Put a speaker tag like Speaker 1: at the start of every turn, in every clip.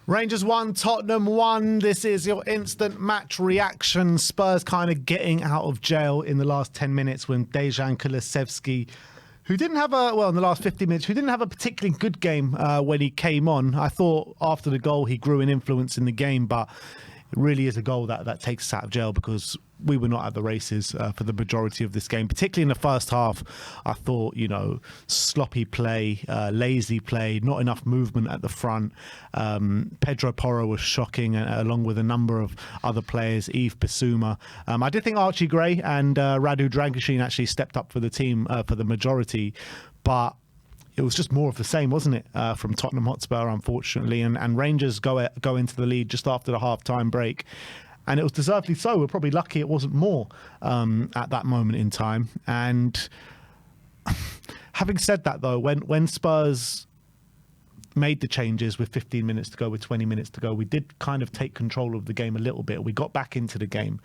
Speaker 1: Rangers 1, Tottenham 1. This is your instant match reaction. Spurs kind of getting out of jail in the last 10 minutes when Dejan Kulusevski, who didn't have in the last 50 minutes, who didn't have a particularly good game when he came on. I thought after the goal he grew in influence in the game, but it really is a goal that takes us out of jail because we were not at the races for the majority of this game, particularly in the first half. I thought, sloppy play, lazy play, not enough movement at the front. Pedro Porro was shocking, along with a number of other players, Yves Bissouma. I did think Archie Gray and Radu Dragusin actually stepped up for the team for the majority, but it was just more of the same, wasn't it, from Tottenham Hotspur, unfortunately. And Rangers go into the lead just after the half-time break. And it was deservedly so. We're probably lucky it wasn't more at that moment in time. And having said that, though, when Spurs made the changes with 15 minutes to go, with 20 minutes to go, we did kind of take control of the game a little bit. We got back into the game.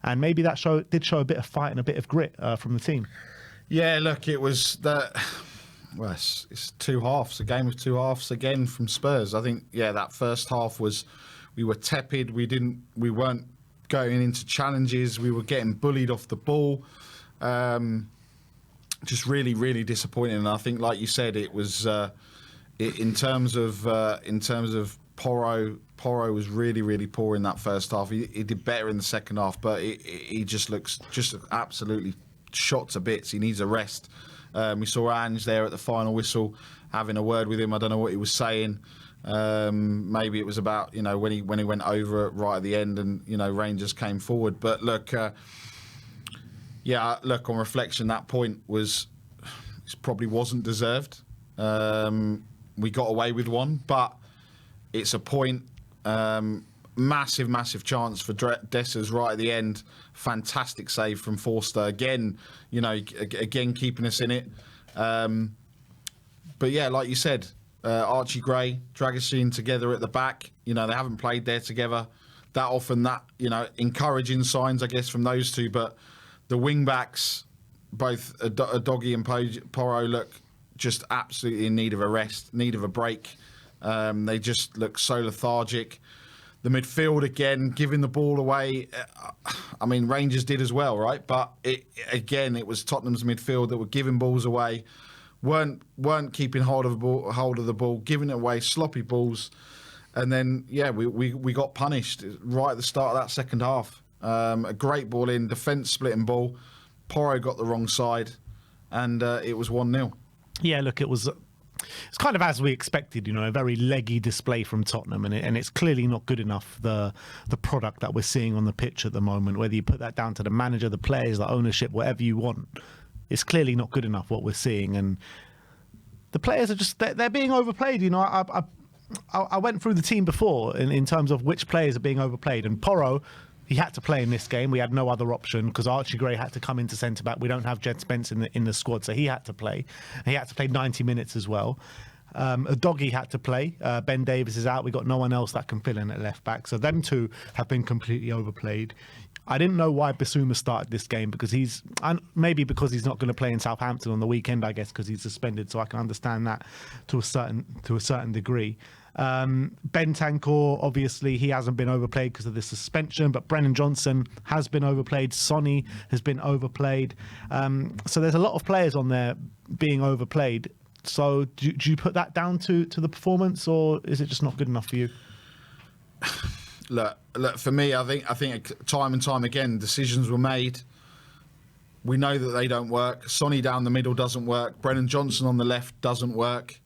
Speaker 1: And maybe that did show a bit of fight and a bit of grit from the team.
Speaker 2: Yeah, look, it was that... Well, it's two halves, a game of two halves again from Spurs. I think, that first half was, we were tepid. We weren't going into challenges. We were getting bullied off the ball. Just really, really disappointing. And I think, like you said, it was in terms of Porro was really, really poor in that first half. He did better in the second half, but he just looks just absolutely shot to bits. He needs a rest. We saw Ange there at the final whistle having a word with him. I don't know what he was saying. Maybe it was about, when he went over it right at the end and, Rangers came forward. But look, on reflection, that point probably wasn't deserved. We got away with one, but it's a point. Massive chance for Dessers right at the end. Fantastic save from Forster. Again, again keeping us in it. But yeah, like you said, Archie Gray, Dragusin together at the back. They haven't played there together that often. That, encouraging signs, I guess, from those two. But the wing backs, both Doggy and Porro, look just absolutely in need of a rest, need of a break. They just look so lethargic. The midfield, again, giving the ball away. I mean, Rangers did as well, right? But it was Tottenham's midfield that were giving balls away, weren't keeping hold of the ball, giving it away, sloppy balls. And then, we got punished right at the start of that second half. A great ball in, defence splitting ball. Porro got the wrong side, and it was 1-0.
Speaker 1: Yeah, look, it's kind of as we expected, a very leggy display from Tottenham, and it's clearly not good enough, the product that we're seeing on the pitch at the moment, whether you put that down to the manager, the players, the ownership, whatever you want. It's clearly not good enough what we're seeing, and the players are just, they're being overplayed. I went through the team before in terms of which players are being overplayed, and Porro, he had to play in this game. We had no other option because Archie Gray had to come into centre-back. We don't have Jed Spence in the squad, so he had to play. And he had to play 90 minutes as well. A Doggy had to play. Ben Davies is out. We got no one else that can fill in at left-back. So them two have been completely overplayed. I didn't know why Bissouma started this game because maybe because he's not going to play in Southampton on the weekend, I guess, because he's suspended. So I can understand that to a certain degree. Bentancur, obviously, he hasn't been overplayed because of the suspension, but Brennan Johnson has been overplayed. Sonny has been overplayed. So there's a lot of players on there being overplayed. So do you put that down to the performance, or is it just not good enough for you?
Speaker 2: Look, for me, I think time and time again, decisions were made. We know that they don't work. Sonny down the middle doesn't work. Brennan Johnson on the left doesn't work.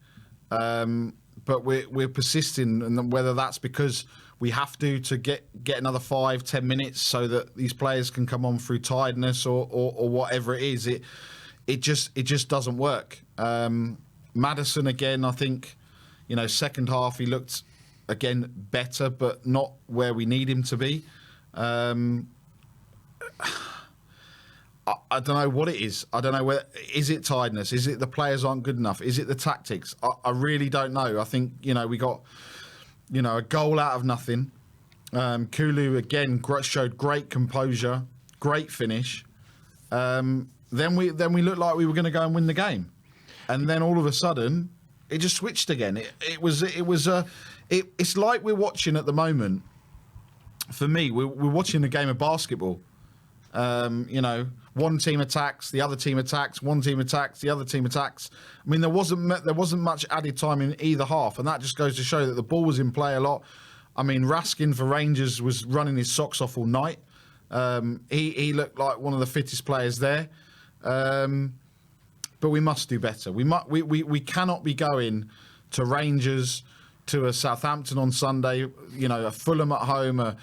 Speaker 2: But we're persisting, and whether that's because we have to get another 5-10 minutes so that these players can come on through tiredness or whatever it is, it just doesn't work. Maddison again, I think, second half he looked again better, but not where we need him to be. I don't know what it is. I don't know is it tiredness? Is it the players aren't good enough? Is it the tactics? I really don't know. I think, we got, a goal out of nothing. Kulu again showed great composure, great finish. Then we looked like we were going to go and win the game. And then all of a sudden it just switched again. It was it's like we're watching at the moment. For me, we're watching a game of basketball. One team attacks, the other team attacks, one team attacks, the other team attacks. I mean, there wasn't much added time in either half, and that just goes to show that the ball was in play a lot. I mean, Raskin for Rangers was running his socks off all night. He looked like one of the fittest players there. But we must do better. We cannot be going to Rangers, to a Southampton on Sunday, a Fulham at home, a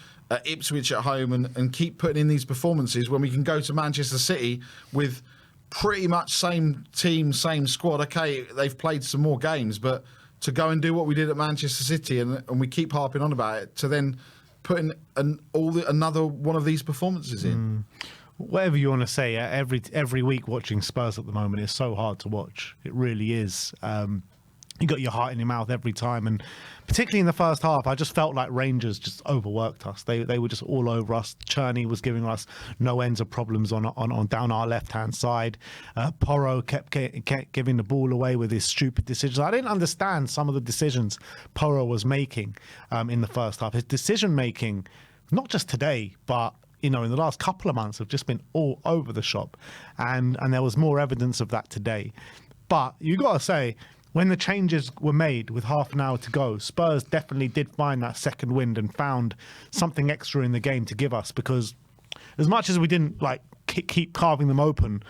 Speaker 2: Ipswich at home, and keep putting in these performances when we can go to Manchester City with pretty much same team, same squad. Okay, they've played some more games, but to go and do what we did at Manchester City, and we keep harping on about it, to then put in another one of these performances in.
Speaker 1: Whatever you want to say, every week watching Spurs at the moment is so hard to watch. It really is. You got your heart in your mouth every time, and particularly in the first half, I just felt like Rangers just overworked us. They were just all over us. Cherney was giving us no ends of problems on down our left hand side. Porro kept giving the ball away with his stupid decisions. I didn't understand some of the decisions Porro was making in the first half. His decision making, not just today, but in the last couple of months, have just been all over the shop, and there was more evidence of that today. But you got to say, when the changes were made with half an hour to go, Spurs definitely did find that second wind and found something extra in the game to give us, because as much as we didn't keep carving them open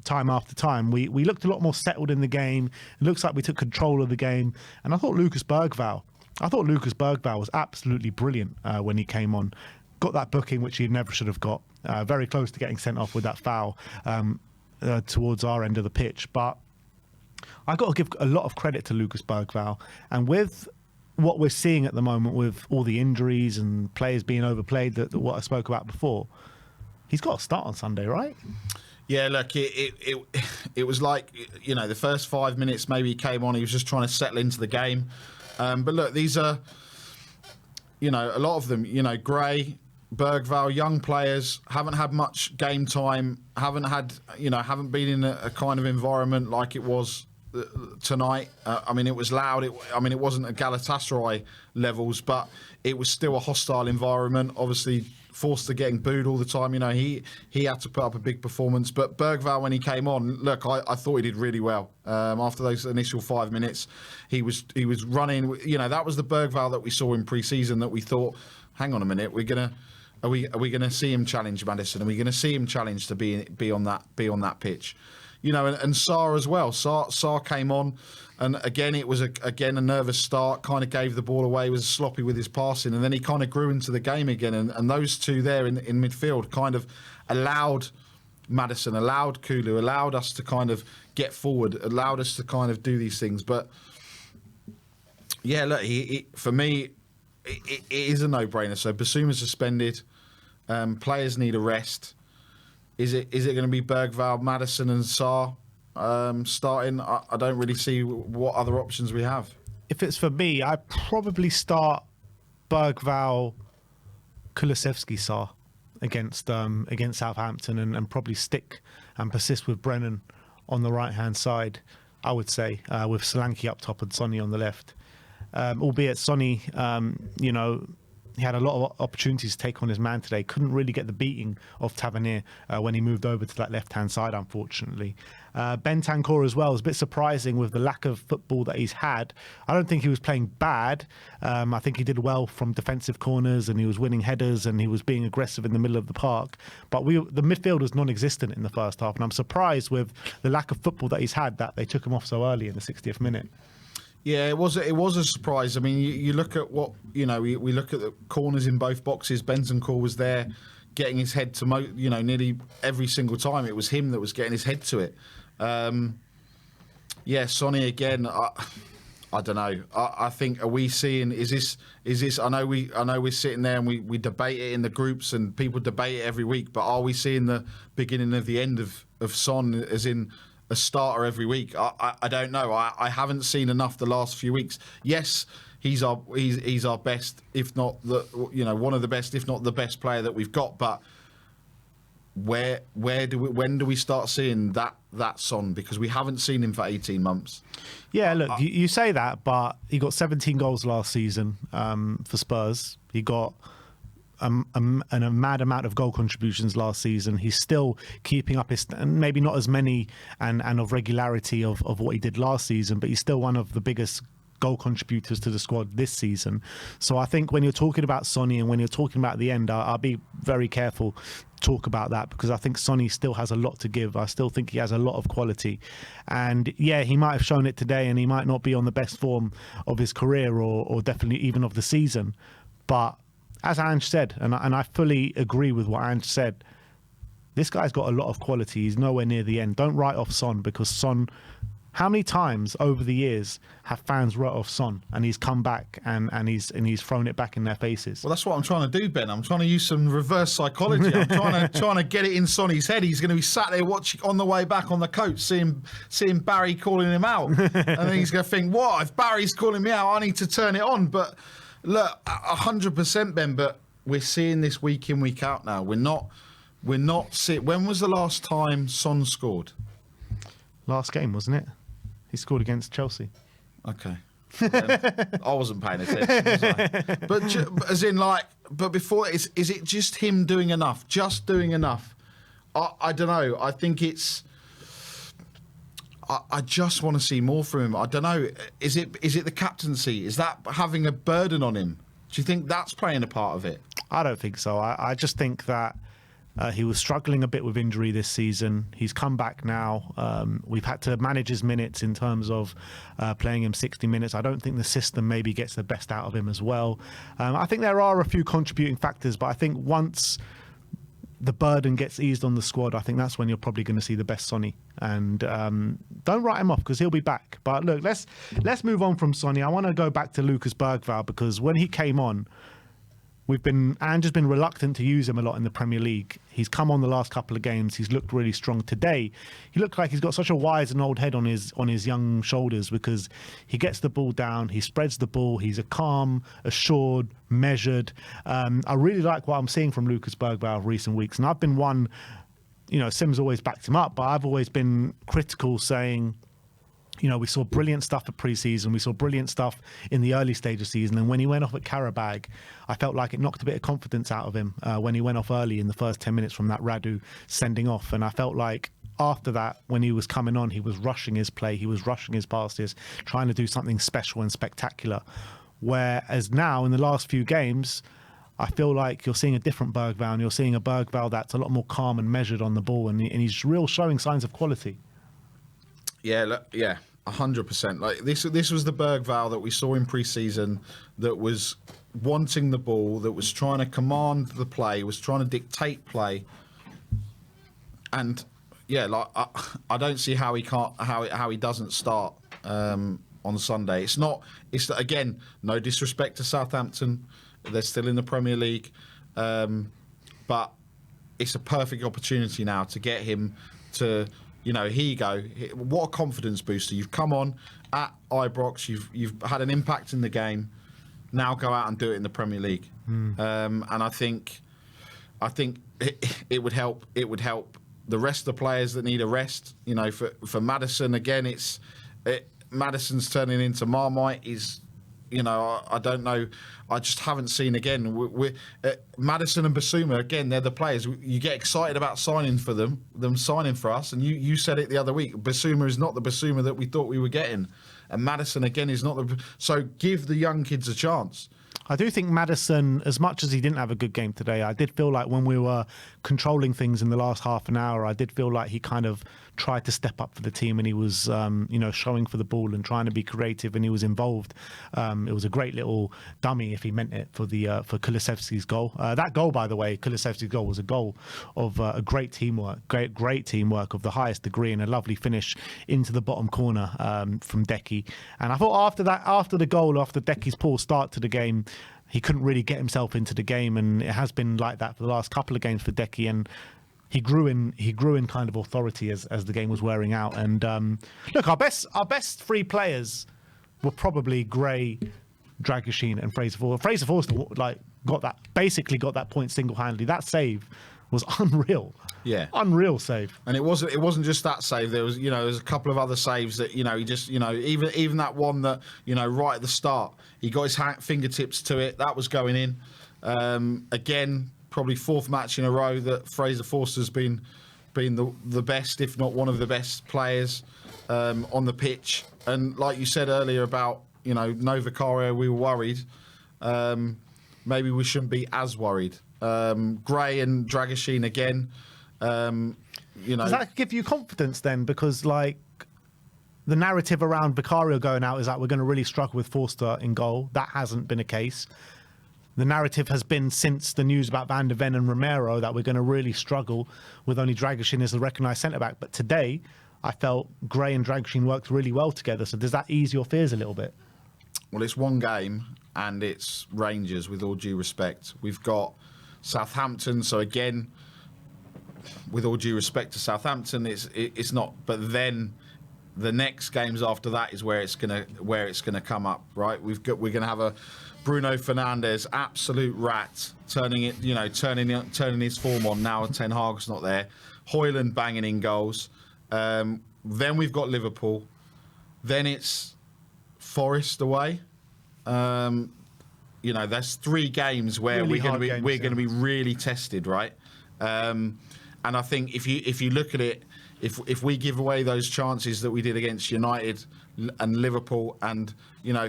Speaker 1: time after time, we looked a lot more settled in the game. It looks like we took control of the game. And I thought Lucas Bergvall was absolutely brilliant when he came on. Got that booking, which he never should have got. Very close to getting sent off with that foul towards our end of the pitch. But I got to give a lot of credit to Lucas Bergvall, and with what we're seeing at the moment with all the injuries and players being overplayed, what I spoke about before, he's got to start on Sunday, right?
Speaker 2: Yeah, look, it was like, the first 5 minutes maybe he came on, he was just trying to settle into the game. But look, these are, a lot of them, Gray, Bergvall, young players, haven't had much game time, haven't been in a kind of environment like it was tonight. It was loud. It wasn't at Galatasaray levels, but it was still a hostile environment. Obviously, forced to getting booed all the time. He had to put up a big performance. But Bergvall, when he came on, look, I thought he did really well. After those initial 5 minutes, he was running. That was the Bergvall that we saw in pre-season. That we thought, hang on a minute, are we gonna see him challenge Maddison? Are we gonna see him challenge to be on that pitch? And Sarr as well. Sarr came on, and again it was a nervous start. Kind of gave the ball away, was sloppy with his passing, and then he kind of grew into the game again. And those two there in midfield kind of allowed Maddison, allowed Kulu, allowed us to kind of get forward, allowed us to kind of do these things. But yeah, look, for me, it is a no-brainer. So Basuma suspended. Players need a rest. Is it going to be Bergvall, Maddison and Sarr starting? I don't really see what other options we have.
Speaker 1: If it's for me, I'd probably start Bergvall, Kulusevski, Sarr against Southampton, and probably stick and persist with Brennan on the right-hand side, I would say, with Solanke up top and Sonny on the left. Albeit Sonny, he had a lot of opportunities to take on his man today. Couldn't really get the beating of Tavernier when he moved over to that left-hand side, unfortunately. Bentancur as well is a bit surprising with the lack of football that he's had. I don't think he was playing bad. I think he did well from defensive corners, and he was winning headers, and he was being aggressive in the middle of the park. But the midfield was non-existent in the first half, and I'm surprised with the lack of football that he's had that they took him off so early in the 60th minute.
Speaker 2: Yeah, it was a surprise. I mean, you look at what, we look at the corners in both boxes. Bentancur was there getting his head to, nearly every single time. It was him that was getting his head to it. Sonny again, I don't know. I think, are we seeing, is this, I know we're sitting there and we debate it in the groups and people debate it every week, but are we seeing the beginning of the end of Son, as in a starter every week? I don't know. I haven't seen enough the last few weeks. Yes, he's our best, if not one of the best, if not the best player that we've got. But when do we start seeing that Son? Because we haven't seen him for 18 months.
Speaker 1: Yeah, look, you say that, but he got 17 goals last season for Spurs. He got a mad amount of goal contributions last season. He's still keeping up his, maybe not as many and of regularity of what he did last season, but he's still one of the biggest goal contributors to the squad this season. So I think when you're talking about Sonny and when you're talking about the end, I'll be very careful to talk about that, because I think Sonny still has a lot to give. I still think he has a lot of quality. And yeah, he might have shown it today and he might not be on the best form of his career or definitely even of the season. But as Ange said, and I fully agree with what Ange said, this guy's got a lot of quality. He's nowhere near the end. Don't write off Son, because Son... How many times over the years have fans wrote off Son and he's come back and he's thrown it back in their faces?
Speaker 2: Well, that's what I'm trying to do, Ben. I'm trying to use some reverse psychology. I'm trying to get it in Sonny's head. He's going to be sat there watching on the way back on the coach, seeing Barry calling him out, and then he's going to think, "What? If Barry's calling me out, I need to turn it on." But look, 100%, Ben. But we're seeing this week in, week out now. We're not seeing. When was the last time Son scored?
Speaker 1: Last game, wasn't it? He scored against Chelsea.
Speaker 2: Okay. I wasn't paying attention, was I? But as in, like, but before, is it just him doing enough? Just doing enough? I don't know. I think it's... I just want to see more from him. I don't know. Is it the captaincy? Is that having a burden on him? Do you think that's playing a part of it?
Speaker 1: I don't think so. I just think that he was struggling a bit with injury this season. He's come back now. We've had to manage his minutes in terms of playing him 60 minutes. I don't think the system maybe gets the best out of him as well. I think there are a few contributing factors, but I think once the burden gets eased on the squad, I think that's when you're probably going to see the best Sonny. And don't write him off, because he'll be back. But look, let's move on from Sonny. I want to go back to Lucas Bergvall, because when he came on, Ange has been reluctant to use him a lot in the Premier League. He's come on the last couple of games. He's looked really strong. Today, he looked like he's got such a wise and old head on his young shoulders, because he gets the ball down, he spreads the ball, he's a calm, assured, measured. I really like what I'm seeing from Lucas Bergvall recent weeks. And I've been one, Sim's always backed him up, but I've always been critical, saying, we saw brilliant stuff at pre-season. We saw brilliant stuff in the early stage of season. And when he went off at Karabag, I felt like it knocked a bit of confidence out of him when he went off early in the first 10 minutes from that Radu sending off. And I felt like after that, when he was coming on, he was rushing his play. He was rushing his passes, trying to do something special and spectacular. Whereas now, in the last few games, I feel like you're seeing a different Bergvall, and you're seeing a Bergvall that's a lot more calm and measured on the ball. And he's showing signs of quality.
Speaker 2: Yeah, look, yeah. 100%. Like this was the Bergvall that we saw in pre-season, that was wanting the ball, that was trying to command the play, was trying to dictate play. And yeah, like I don't see how he doesn't start on Sunday. It's again, no disrespect to Southampton, they're still in the Premier League, but it's a perfect opportunity now to get him to. Here you go. What a confidence booster. You've come on at Ibrox. You've had an impact in the game. Now go out and do it in the Premier League. And I think it would help. It would help the rest of the players that need a rest. For Maddison, again, Maddison's turning into Marmite. I don't know. I just haven't seen again. Maddison and Basuma, again, they're the players. You get excited about signing for them signing for us. And you said it the other week. Basuma is not the Basuma that we thought we were getting. And Maddison, again, is not So give the young kids a chance.
Speaker 1: I do think Maddison, as much as he didn't have a good game today, I did feel like when we were controlling things in the last half an hour, I did feel like he kind of tried to step up for the team, and he was, showing for the ball and trying to be creative, and he was involved. It was a great little dummy, if he meant it, for Kulusevski's goal. That goal, by the way, Kulusevski's goal, was a goal of a great teamwork, great teamwork of the highest degree, and a lovely finish into the bottom corner from Decky. And I thought after the goal, after Decky's poor start to the game, he couldn't really get himself into the game, and it has been like that for the last couple of games for Decky. And he grew in kind of authority as the game was wearing out. And look, our best three players were probably Gray, Dragoshin, and Fraser Forster. Fraser Forster got that point single-handedly. That save,
Speaker 2: Yeah.
Speaker 1: unreal.
Speaker 2: Yeah.
Speaker 1: Unreal save.
Speaker 2: And it wasn't just that save. There was a couple of other saves that he just even that one that right at the start he got his fingertips to it. That was going in. Again, probably fourth match in a row that Fraser Forster's been the best, if not one of the best players on the pitch. And like you said earlier about no Vicario, we were worried. Maybe we shouldn't be as worried. Gray and Dragoshin again.
Speaker 1: Does that give you confidence then? Because like the narrative around Vicario going out is that we're going to really struggle with Forster in goal. That hasn't been a case. The narrative has been since the news about Van der Ven and Romero that we're going to really struggle with only Dragoshin as the recognised centre-back. But today, I felt Gray and Dragoshin worked really well together. So does that ease your fears a little bit?
Speaker 2: Well, it's one game and it's Rangers, with all due respect. We've got Southampton, so again, with all due respect to Southampton, it's not. But then the next games after that is where it's gonna come up, right? We're gonna have a Bruno Fernandes, absolute rat, turning his form on now. Ten Hag's not there. Højlund banging in goals. Then we've got Liverpool. Then it's Forest away. That's 3 games where
Speaker 1: Really
Speaker 2: we're going to be really tested, right? And I think if you look at it, if we give away those chances that we did against United and Liverpool, and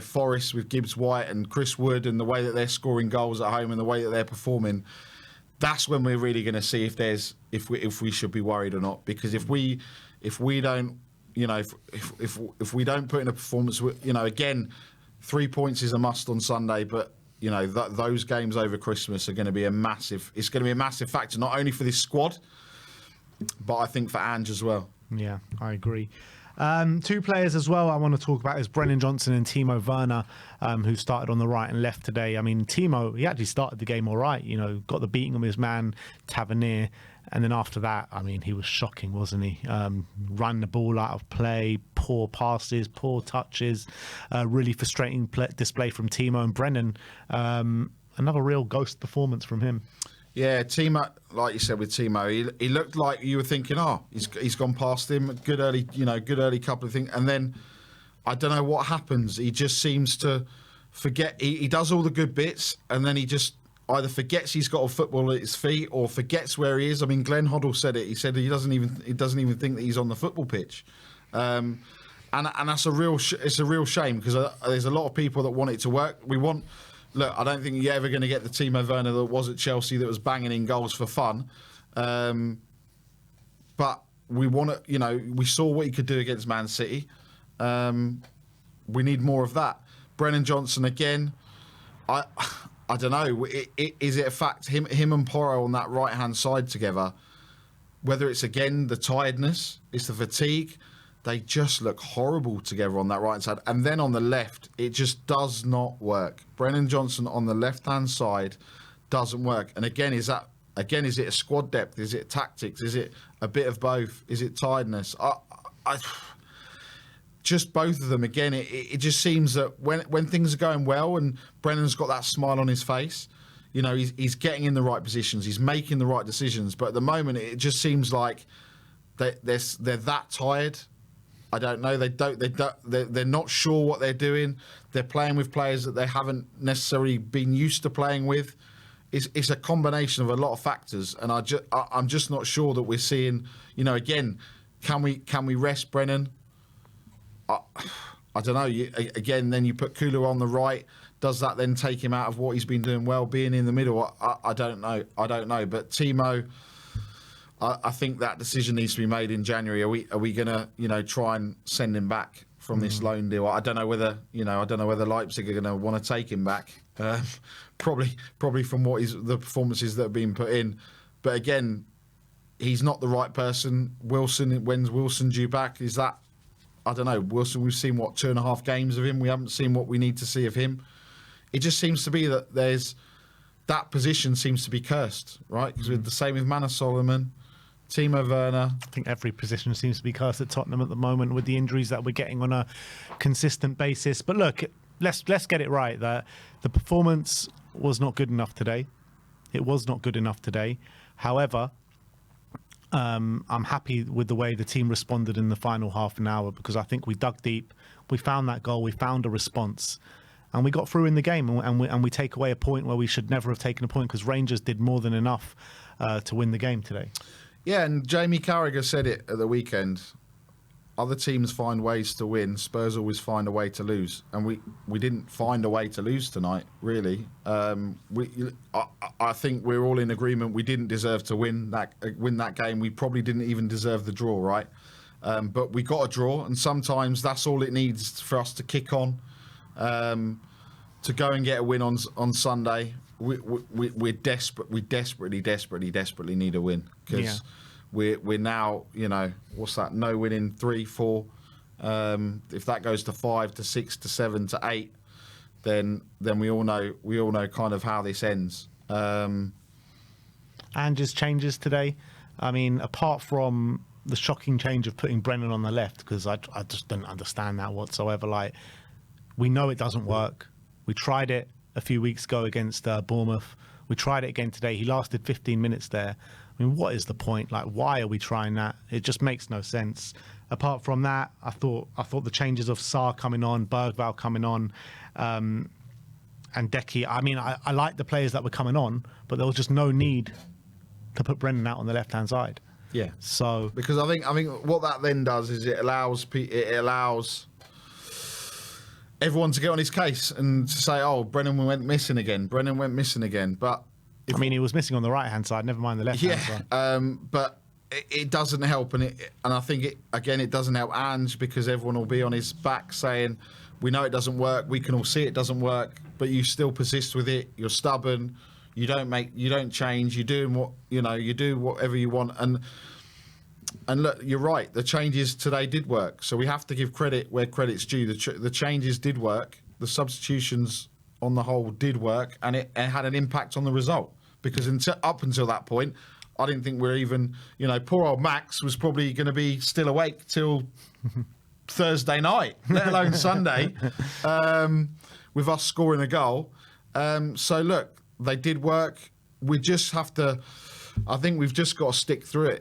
Speaker 2: Forest with Gibbs White and Chris Wood, and the way that they're scoring goals at home and the way that they're performing, that's when we're really going to see if we should be worried or not. Because if we don't if we don't put in a performance, again, 3 points is a must on Sunday, but those games over Christmas are going to be a massive factor, not only for this squad, but I think for Ange as well.
Speaker 1: Yeah, I agree. 2 players as well I want to talk about is Brennan Johnson and Timo Werner, who started on the right and left today. I mean, Timo, he actually started the game all right, got the beating of his man, Tavernier. And then after that, I mean, he was shocking, wasn't he? Ran the ball out of play, poor passes, poor touches, really frustrating display from Timo. And Brennan, another real ghost performance from him.
Speaker 2: Yeah, Timo, like you said with Timo, he looked like you were thinking, he's gone past him. Good early couple of things. And then I don't know what happens. He just seems to forget. He does all the good bits, and then he just either forgets he's got a football at his feet or forgets where he is. I mean, Glenn Hoddle said it. He said he doesn't even think that he's on the football pitch. And that's it's a real shame, because there's a lot of people that want it to work. Look, I don't think you're ever going to get the Timo Werner that was at Chelsea that was banging in goals for fun. But we want to, we saw what he could do against Man City. We need more of that. Brennan Johnson again. I don't know. Is it a fact him and Porro on that right hand side together? Whether it's again the tiredness, it's the fatigue. They just look horrible together on that right side. And then on the left, it just does not work. Brennan Johnson on the left-hand side doesn't work. And again, is it a squad depth? Is it tactics? Is it a bit of both? Is it tiredness? Just both of them. Again, it just seems that when things are going well and Brennan's got that smile on his face, he's getting in the right positions, he's making the right decisions. But at the moment, it just seems like they're that tired. I don't know. They're not sure what they're doing. They're playing with players that they haven't necessarily been used to playing with. It's a combination of a lot of factors, and I'm just not sure that we're seeing. Again, can we rest Brennan? I don't know. Again, then you put Kulu on the right. Does that then take him out of what he's been doing well, being in the middle? I don't know. But Timo, I think that decision needs to be made in January. Are we going to try and send him back from this loan deal? I don't know whether Leipzig are going to want to take him back. Probably from the performances that have been put in. But again, he's not the right person. When's Wilson due back? Is that? I don't know. Wilson, we've seen 2.5 games of him. We haven't seen what we need to see of him. It just seems to be that that position seems to be cursed, right? Because we're the same with Manor Solomon, Timo Werner.
Speaker 1: I think every position seems to be cursed at Tottenham at the moment with the injuries that we're getting on a consistent basis. But look, let's get it right. The performance was not good enough today. It was not good enough today. However, I'm happy with the way the team responded in the final half an hour, because I think we dug deep, we found that goal, we found a response, and we got through in the game, and we take away a point where we should never have taken a point, because Rangers did more than enough to win the game today.
Speaker 2: Yeah, and Jamie Carragher said it at the weekend. Other teams find ways to win. Spurs always find a way to lose, and we didn't find a way to lose tonight. Really, I think we're all in agreement. We didn't deserve to win that game. We probably didn't even deserve the draw, right? But we got a draw, and sometimes that's all it needs for us to kick on, to go and get a win on Sunday. We're desperate. We desperately need a win, because.
Speaker 1: Yeah.
Speaker 2: We're now, what's that? No win in 3, 4. If that goes to 5 to 6 to 7 to 8, then we all know kind of how this ends.
Speaker 1: And just changes today. I mean, apart from the shocking change of putting Brennan on the left, because I just don't understand that whatsoever. Like, we know it doesn't work. We tried it a few weeks ago against Bournemouth. We tried it again today. He lasted 15 minutes there. I mean, what is the point? Like, why are we trying that? It just makes no sense. Apart from that, I thought the changes of Sarr coming on, Bergvall coming on, and Decky. I mean, I like the players that were coming on, but there was just no need to put Brennan out on the left-hand side.
Speaker 2: Yeah.
Speaker 1: So
Speaker 2: because I think what that then does is it allows everyone to get on his case and to say, "Oh, Brennan went missing again. Brennan went missing again." But
Speaker 1: he was missing on the right-hand side, never mind the left-hand side.
Speaker 2: But it doesn't help, and I think it doesn't help Ange, because everyone will be on his back saying, "We know it doesn't work. We can all see it doesn't work, but you still persist with it. You're stubborn. You don't change. You're doing you do whatever you want." And look, you're right. The changes today did work, so we have to give credit where credit's due. The changes did work. The substitutions on the whole did work, and it had an impact on the result. Because up until that point, I didn't think we're even, poor old Max was probably going to be still awake till Thursday night, let alone Sunday, with us scoring a goal. So look, they did work. We just have to, I think we've just got to stick through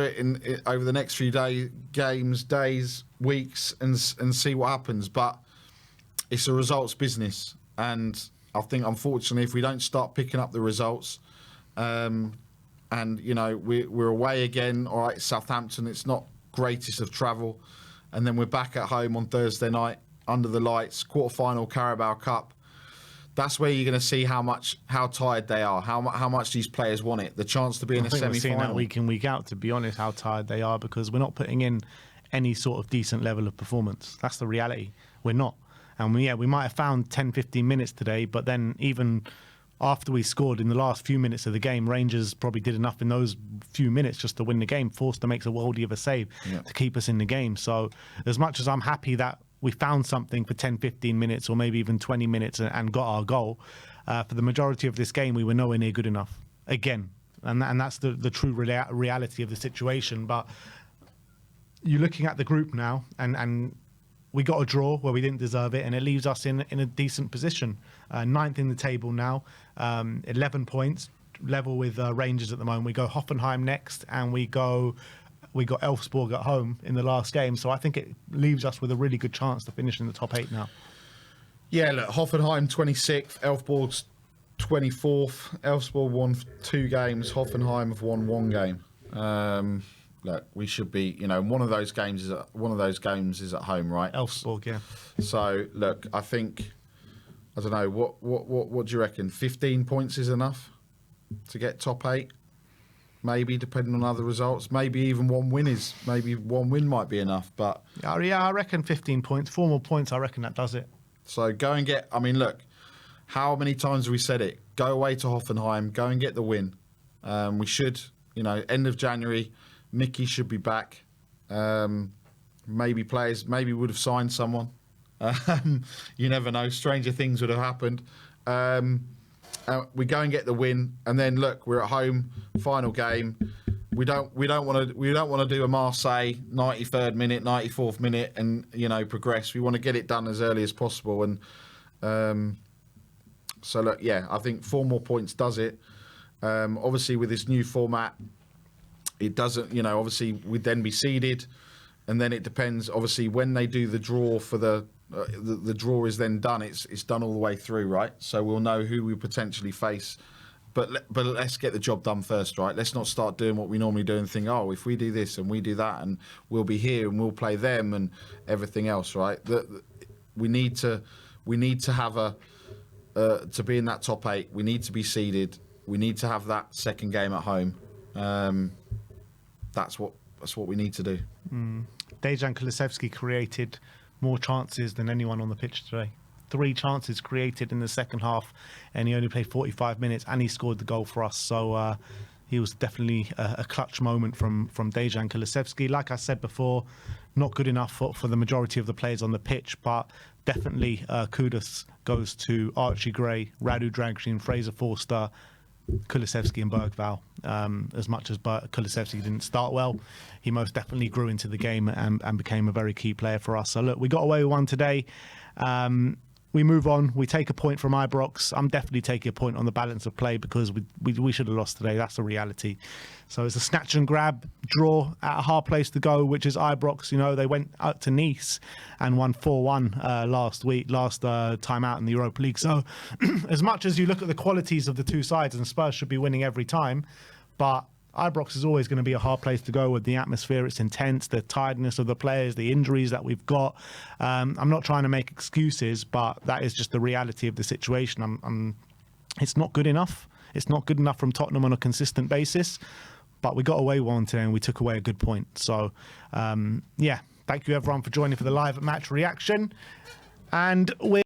Speaker 2: it in over the next few days, weeks, and see what happens. But it's a results business, and I think, unfortunately, if we don't start picking up the results, and we're away again. All right, Southampton. It's not greatest of travel, and then we're back at home on Thursday night under the lights, quarter-final Carabao Cup. That's where you're going to see how tired they are, how much these players want it. The chance to be in a semi-final.
Speaker 1: We're seeing that week in, week out, to be honest, how tired they are, because we're not putting in any sort of decent level of performance. That's the reality. We're not. And we might have found 10, 15 minutes today, but then even after we scored in the last few minutes of the game, Rangers probably did enough in those few minutes just to win the game. Forster makes a worldie of a save to keep us in the game. So as much as I'm happy that we found something for 10, 15 minutes or maybe even 20 minutes and got our goal, for the majority of this game, we were nowhere near good enough. Again, and that's the true reality of the situation. But you're looking at the group now, and we got a draw where we didn't deserve it, and it leaves us in a decent position. 9th in the table now, 11 points, level with Rangers at the moment. We go Hoffenheim next, and we got Elfsborg at home in the last game. So I think it leaves us with a really good chance to finish in the top 8 now.
Speaker 2: Yeah, look, Hoffenheim 26th, Elfsborg's 24th. Elfsborg won 2 games. Hoffenheim have won 1 game. Look, we should be, one of those games is at home, right?
Speaker 1: Elfsborg, yeah.
Speaker 2: So look, I think, I don't know, what do you reckon? 15 points is enough to get top 8? Maybe, depending on other results. Maybe even one win might be enough. But
Speaker 1: yeah, I reckon 15 points. 4 more points, I reckon that does it.
Speaker 2: So go and get, look, how many times have we said it? Go away to Hoffenheim, go and get the win. We should, end of January, Mickey should be back. Maybe would have signed someone. You never know. Stranger things would have happened. We go and get the win, and then look, we're at home, final game. We don't want to do a Marseille 93rd minute, 94th minute, and progress. We want to get it done as early as possible. And so look, yeah, I think 4 more points does it. Obviously, with this new format, it doesn't, obviously we'd then be seeded, and then it depends. Obviously, when they do the draw for the draw is then done. It's done all the way through, right? So we'll know who we potentially face. But let's get the job done first, right? Let's not start doing what we normally do and think, oh, if we do this and we do that, and we'll be here and we'll play them and everything else, right? We need to have to be in that top 8. We need to be seeded. We need to have that second game at home. That's what we need to do.
Speaker 1: Dejan Kulusevski created more chances than anyone on the pitch today. 3 chances created in the second half, and he only played 45 minutes, and he scored the goal for us. So he was definitely a clutch moment from Dejan Kulusevski. Like I said before, not good enough for the majority of the players on the pitch, but definitely kudos goes to Archie Gray, Radu Dragusin, Fraser Forster, Kulusevski and Bergvall. As much as Kulusevski didn't start well, he most definitely grew into the game and became a very key player for us. So look, we got away with one today. We move on. We take a point from Ibrox. I'm definitely taking a point on the balance of play because we should have lost today. That's the reality. So it's a snatch and grab draw at a hard place to go, which is Ibrox. They went out to Nice and won 4-1 last time out in the Europa League. So as much as you look at the qualities of the two sides, and Spurs should be winning every time, but Ibrox is always going to be a hard place to go with the atmosphere. It's intense, the tiredness of the players, the injuries that we've got. I'm not trying to make excuses, but that is just the reality of the situation. It's not good enough. It's not good enough from Tottenham on a consistent basis, but we got away one today and we took away a good point. So, thank you everyone for joining for the live match reaction. And we're